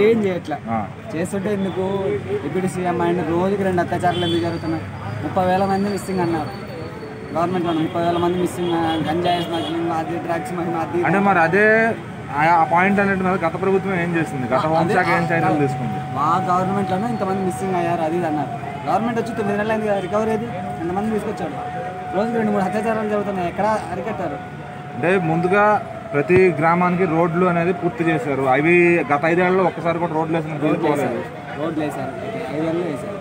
ఏం చేయట్లా. చేస్తుంటే ఎందుకు డిప్యూటీ సీఎం అండ్ రోజుకి 2 అత్యాచారాలు ఎందుకు జరుగుతున్నాయి? 30,000 మంది మిస్సింగ్ అన్నారు గవర్నమెంట్లో. 30,000 మంది మిస్సింగ్, గంజాయి స్మగ్లింగ్, అది డ్రగ్స్ అది అంటే మరి అదే ఆ పాయింట్ అనేది గత ప్రభుత్వం ఏం చేసింది? గత హోంశాఖ ఏం చర్యలు తీసుకుంది? మా గవర్నమెంట్లోనే ఇంతమంది మిస్సింగ్ అయ్యారు అది ఇది అన్నారు. గవర్నమెంట్ వచ్చి 9 నెలలు అయింది కదా, రికవరీ అయింది, ఎంతమంది తీసుకొచ్చాడు? రోజుకి 2-3 అత్యాచారాలు జరుగుతున్నాయి, ఎక్కడ అరికట్టారు? అంటే ముందుగా ప్రతి గ్రామానికి రోడ్లు అనేది పూర్తి చేశారు. అవి గత 5 ఏళ్లలో ఒక్కసారి కూడా రోడ్లు వేసిన రోడ్లు వేశారు 5 ఏళ్ళు వేశారు.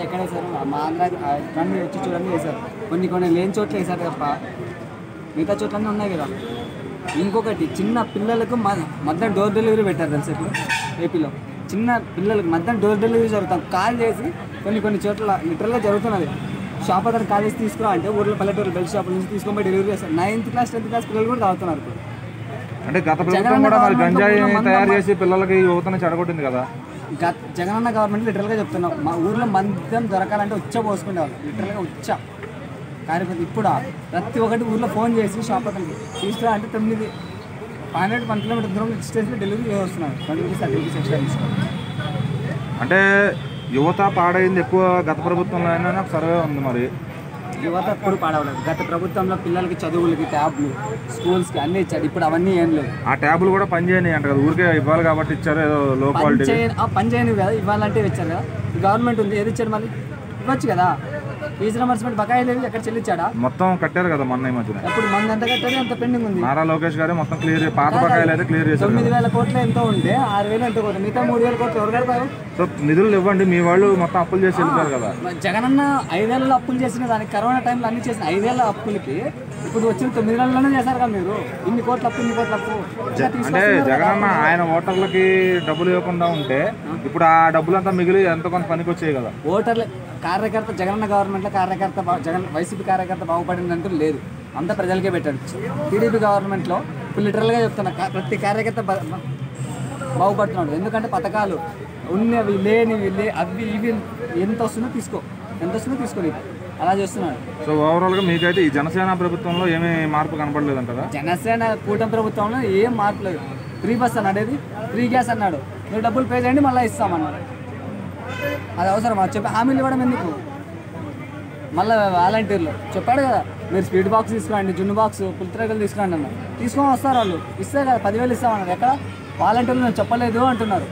ఎక్కడ వేశారు? మా ఆంధ్ర రండి వచ్చి చూడండి వేశారు. కొన్ని లేని చోట్ల వేశారు తప్ప మిగతా చోట్లన్నీ ఉన్నాయి కదా. ఇంకొకటి, చిన్న పిల్లలకు మధ్యాహ్నం డోర్ డెలివరీ పెట్టారు తెలుసు ఇప్పుడు ఏపీలో. చిన్న పిల్లలకు మధ్యాహ్నం డోర్ డెలివరీ జరుగుతుంది. కాల్ చేసి కొన్ని చోట్ల లిటరల్గా జరుగుతున్నది. షాప్ అతను కాల్ చేసి తీసుకురా అంటే ఊళ్ళో పల్లెటూరు బెల్ట్ షాప్ నుంచి తీసుకొని పోయి డెలివరీ చేస్తారు. 9th క్లాస్ 10th క్లాస్ పిల్లలు కూడా తాగుతున్నారు ఇప్పుడు. అంటే గత ప్రభుత్వం కూడా మరి గంజాయి తయారు చేసి పిల్లలకి యువతను చెడగొట్టింది కదా. జగనన్న గవర్నమెంట్ లిటరల్గా చెప్తున్నాం, మా ఊర్లో మద్యం దొరకాలంటే పోసుకునేవాళ్ళు లిటరల్గా కాకపోతే ఇప్పుడు ప్రతి ఒక్కటి ఊర్లో ఫోన్ చేసి షాప్ అతనికి తీసుకురా అంటే 1 కిలోమీటర్ దూరం స్టేషన్లో డెలివరీ చేస్తున్నారు. 20 రూపీస్ 30 రూపీస్ ఎక్స్ట్రా తీసుకోవాలి. అంటే యువత పాడైంది ఎక్కువ గత ప్రభుత్వంలో అయినా సర్వే ఉంది. మరి యువత ఎప్పుడు పాడవలేదు. గత ప్రభుత్వంలో పిల్లలకి చదువులకి ట్యాబ్లు స్కూల్స్కి అన్నీ ఇచ్చారు. ఇప్పుడు అవన్నీ ఏం లేదు. ఆ ట్యాబ్లు కూడా పనిచేయని అంట కదా, ఊరికే ఇవ్వాలి కాబట్టి ఇచ్చారు. ఏదో లో క్వాలిటీ పని చేయనివి కదా, ఇవ్వాలంటే ఇచ్చారు కదా. గవర్నమెంట్ ఉంది, ఏది ఇచ్చాడు? మళ్ళీ ఇవ్వచ్చు కదా. ఫీజు రియంబర్స్మెంట్ బకాయి లేదు, ఎక్కడ చెల్లించాడా? మొత్తం కట్టారు కదా మొన్న ఈ మధ్యన. ఇప్పుడు మంది ఎంత కట్టారు, అంత పెండింగ్ ఉంది. నారా లోకేష్ గారు మొత్తం క్లియర్, పాత బకాయిలు అయితే క్లియర్ చేశారు. 9,000 కోట్లు ఎంతో ఉంటే 6,000 ఎంతో కోట్లు, మిగతా 3,000 కోట్లు ఎవరు కడతారు? సో నిధులు ఇవ్వండి, మీ వాళ్ళు మొత్తం అప్పులు చేసి వెళ్ళిపోయారు కదా. జగనన్న 5 ఏళ్ళలో అప్పులు చేసిన దానికి, కరోనా టైంలో అన్ని చేసిన 5 ఏళ్ళ అప్పులకి ఇప్పుడు వచ్చిన 9 నెలల్లోనే చేశారు కదా మీరు. ఇన్ని కోట్ల అప్పు. అంటే జగనన్న ఆయన ఓటర్లకి డబ్బులు ఇవ్వకుండా ఉంటే ఇప్పుడు ఆ డబ్బులంతా మిగిలి ఎంతో కొంత పనికి వచ్చాయి కదా. ఓటర్లు కార్యకర్త, జగనన్న గవర్నమెంట్లో కార్యకర్త వైసీపీ కార్యకర్త బాగుపడిందంటూ లేదు, అంతా ప్రజలకే పెట్టాడు. టీడీపీ గవర్నమెంట్లో ఇప్పుడు లిటరల్గా చెప్తున్నా, ప్రతి కార్యకర్త బాగుపడుతున్నాడు. ఎందుకంటే పథకాలు ఉన్నవి లేనివి అవి ఇవి ఎంత వస్తుందో తీసుకోలేదు, అలా చేస్తున్నాడు. సో ఓవరాల్గా మీకైతే ఈ జనసేన ప్రభుత్వంలో ఏమీ మార్పు కనపడలేదు అంటారా? జనసేన కూటమి ప్రభుత్వంలో ఏం మార్పు లేదు. ఫ్రీ బస్ అన్నాడు, ఫ్రీ గ్యాస్ అన్నాడు, మీరు డబ్బులు పే చేయండి మళ్ళీ ఇస్తామన్నాడు. అది అవసరమా? చెప్పి హామీలు ఇవ్వడం ఎందుకు? మళ్ళీ వాలంటీర్లు చెప్పాడు కదా, మీరు స్పీడ్ బాక్స్ తీసుకురండి, జున్ను బాక్స్, పులిత్రేకలు తీసుకురండి అన్నారు. తీసుకొని వస్తారు వాళ్ళు, ఇస్తే కదా 10,000 ఇస్తామన్నారు. ఎక్కడ వాలంటీర్లు నేను చెప్పలేదు అంటున్నారు.